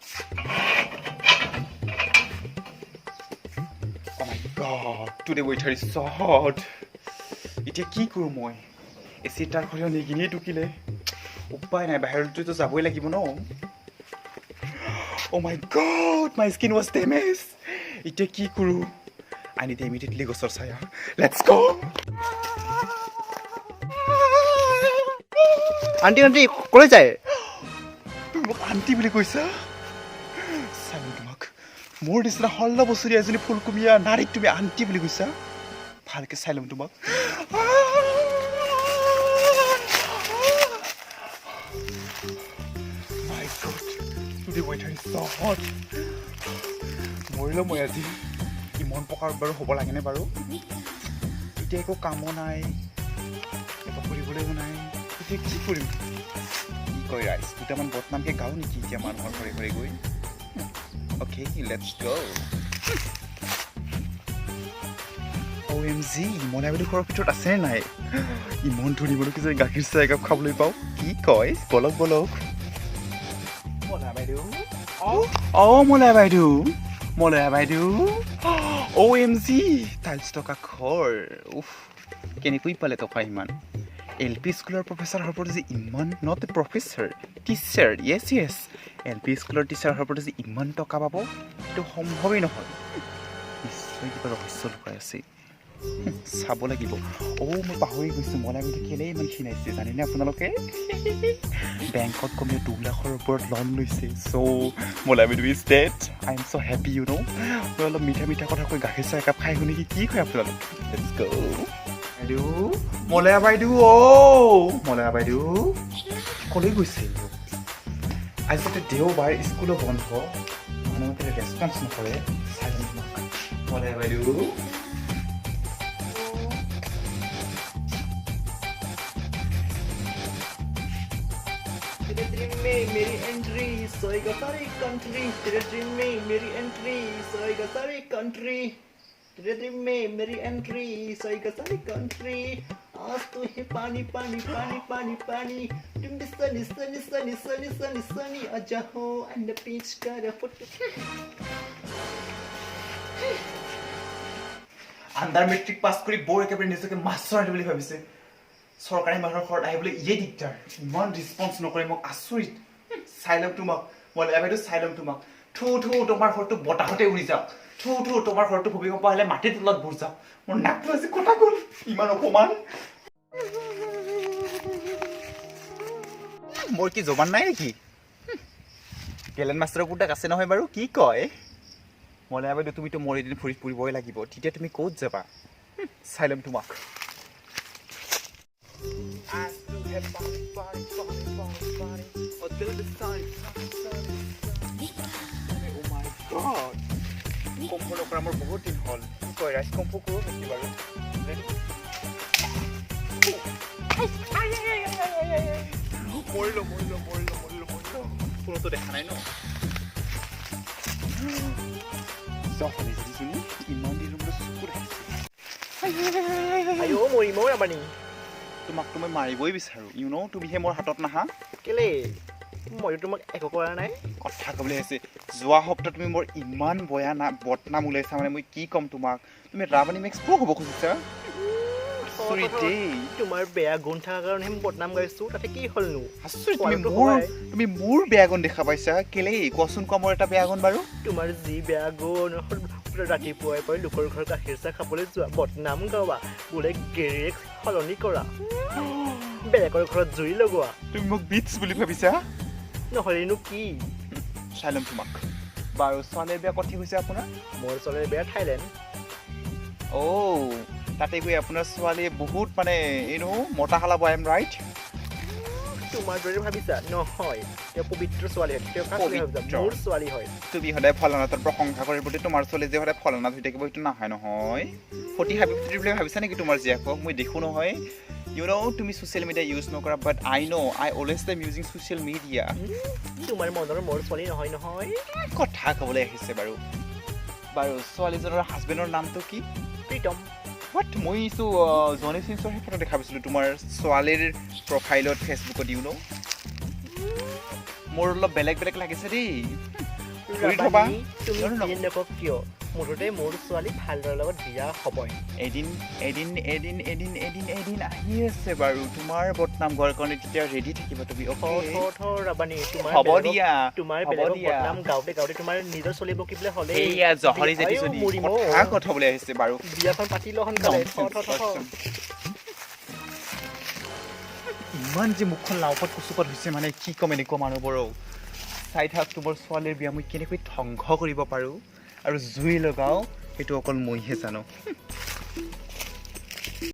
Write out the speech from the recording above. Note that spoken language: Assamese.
Oh my god, today weather is so hot. এতিয়া কি কৰো মই এসি টাৰ খৰিও নেগিনি টুকিলে উপায় নাই বাহিৰটো তো যাবই লাগিব ন Oh my god, my skin was damaged. এতিয়া কি কৰো I need immediately go Saya. Let's go. Aunty কলৈ যায় তুমি মোক আন্টি বুলি কৈছা চাই তোমাক মোৰ নিচিনা হল্লা বছৰি এজনী ফুলকুমিয়া নাৰীক তুমি আন্টি বুলি কৈছা ভালকে চাই লম তোমাক My god, today weather is so hot. মৰিলো মই আজি ইমান প্ৰকাৰ বাৰু হ'ব লাগেনে বাৰু এতিয়া একো কামো নাই একো কৰিবলৈও নাই এতিয়া কি কৰিম কি কয় ৰাইজ দুটামান বদনামকে গাওঁ নেকি এতিয়া মানুহৰ ঘৰে ঘৰে গৈ অ'কে লেটছ গ' OMG মনে বুলি ঘৰৰ ভিতৰত আছে নাই ইমান ধুনীয়া মানুহ কি যে গাখীৰ চাহ একাপ খাবলৈ পাওঁ কি কয় বলক বলক মলয়া বাইদেউ মলয়া বাইদেউ OMG টাইলছ টকা ঘৰ উফ কেনেকৈ পালে টকা ইমান LP স্কুলৰ প্ৰফেচাৰ হ'ব যে ইমান not a professor teacher Yes LP স্কুলৰ টিচাৰ হ'ব যে ইমান টকা পাব এইটো সম্ভৱেই নহয় নিশ্চয় কিবা ৰহস্য লুকাই আছে চাব লাগিব মই পাহৰি গৈছোঁ মলাই মিঠি কেলে ইমান খিনাইছে জানেনে আপোনালোকে বেংকত কমেও 2 লাখৰ ওপৰত লোন লৈছে চ' মলাই মিঠি is dead I am so' happy you know' মই অলপ মিঠা কথা কৈ গাখীৰ চাহ একাপ খাই শুনি কি কয় আপোনালোক লেটছ গ' বাইদেউ মলয়া বাইদেউ কলৈ গৈছে আজি তাতে দেওবাৰ স্কুলো বন্ধ মানুহকে ৰেছপন্স নকৰে মলয়া বাইদেউ तेरे ड्रीम में मेरी एंट्री सोएगा सारी कंट्री तेरे ड्रीम में मेरी एंट्री सोएगा सारी कंट्री तेरे ड्रीम में मेरी एंट्री सोएगा सारी कंट्री आज तो है पानी पानी पानी पानी पानी तुम भी सनी सनी सनी सनी सनी सनी आजा हो एंड पीच कर फोटो আণ্ডাৰ মেট্ৰিক পাছ কৰি বৰ একেবাৰে নিজকে মাষ্টৰ আনি বুলি ভাবিছে চৰকাৰী মানুহৰ ঘৰত আহিবলৈ ইয়ে দিগদাৰ ইমান ৰেছপন্স নকৰে মোক আচৰিত চাই ল'ম তোমাক মই এবাৰটো চাই ল'ম তোমাক থু তোমাৰ ঘৰটো বতাহতে উৰি যাওক থু তোমাৰ ঘৰটো ভূমিকম্প আহিলে মাটিৰ তলত বুৰ যাওক মোৰ নাকটো আজি কটা গ'ল ইমান অপমান মোৰ কি জবান নাই নেকি গেলেন মাষ্টৰৰ কুটাক আছে নহয় বাৰু কি কয় মলয়া বাইদেউ তুমিতো মোৰ এদিন ফুৰি ফুৰিবই লাগিব তেতিয়া তুমি ক'ত যাবা চাই ল'ম তোমাক কম্পো নকৰা মোৰ বহুত দিন হ'ল কি কয় ৰাইচ কম্পো কৰোঁ নেকি বাৰু মৰিলো কোনোতো দেখা নাই ন ইমান দিন আয়ো মৰিমও ৰাবানি তোমাক তো মই মাৰিবই বিচাৰোঁ ইউ ন' তুমিহে মোৰ হাতত নাহা কেলে মই তোমাক একো কৰা নাই কথা ক'বলৈ আছে যোৱা সপ্তাহ তুমি মোৰ ইমান বদনাম ওলাইছা মানে মই কি ক'ম তোমাক তুমি ৰাৱানী মেক্স প্ৰ' হ'ব খুজিছা তোমাৰ বেয়া গুণ থকাৰ কাৰণে মই বদনাম গাইছো তাতে কি হ'লনো তুমি মোৰ বেয়া গুণ দেখা পাইছা কেলে কোৱাচোন কোৱা মোৰ এটা বেয়া গুণ বাৰু তোমাৰ যি বেয়া গুণ ৰাতিপুৱাই পৰাই লোকৰ ঘৰ গাখীৰ চাহ খাবলৈ যোৱা বদনাম গাৱা বোলে গেৰেক সলনি কৰা বেলেগৰ ঘৰত জুই লগোৱা তুমি মোক বিটছ বুলি ভাবিছা নহ'লেনো কি চাই ল'ম তোমাক বাৰু ছোৱালীৰ বেয়া কথা হৈছে আপোনাৰ মোৰ ছোৱালীৰ বেয়া থাইলেণ্ড তাতে গৈ আপোনাৰ ছোৱালীয়ে বহুত মানে মতা হালাব আই এম ৰাইট তোমাৰ দৰে ভাবিছা নহয় তেওঁ পবিত্ৰ ছোৱালী হয় তেওঁ মোৰ ছোৱালী হয় তুমি সদায় ফলনাথৰ প্ৰশংসা কৰি প্ৰতি তোমাৰ ছোৱালী যে সদায় ফলনাথ হৈ থাকিব সেইটো নহয় নহয় ফটি হাবি বুলি ভাবিছা নেকি তোমাৰ জীয়েকক মই দেখোঁ নহয় তুমি ছ'চিয়েল মিডিয়া ইউজ নকৰা but I always time using social media তোমাৰ মনৰ মোৰ ছোৱালী নহয় কথা ক'বলৈ আহিছে বাৰু ছোৱালীজনৰ হাজবেণ্ডৰ নামটো কি প্ৰীতম মই জনি চিনছৰ ফটো দেখা পাইছিলোঁ তোমাৰ ছোৱালীৰ প্ৰফাইলত ফেচবুকত মোৰ অলপ বেলেগ লাগিছে দেই কৰি থবা তুমি যিয়ে নকক কিয় মুঠতে মোৰ ছোৱালী ভালদৰে লগত বিয়া হ'বই এদিন আহি আছে বাৰু তোমাৰ বদনাম গোৱাৰ কাৰণে তেতিয়া ৰেডি থাকিব তুমি ৰাবানী হ'ব দিয়া তোমাৰ বেলেগক বদনাম গাওঁতে তোমাৰ নিজৰ চলিব কিবলে হ'লে এইয়া জহৰি যেতি যদি কথা ক'বলৈ আহিছে বাৰু বিয়াখন পাতি ল সোনকালে ইমান যে মুখখন লাওপত কুচুপত হৈছে মানে কি ক'ম এনেকুৱা মানুহবোৰক চাই থাক তোমাৰ ছোৱালীৰ বিয়া মই কেনেকৈ ধ্বংস কৰিব পাৰোঁ আৰু জুই লগাওঁ সেইটো অকল মইহে জানো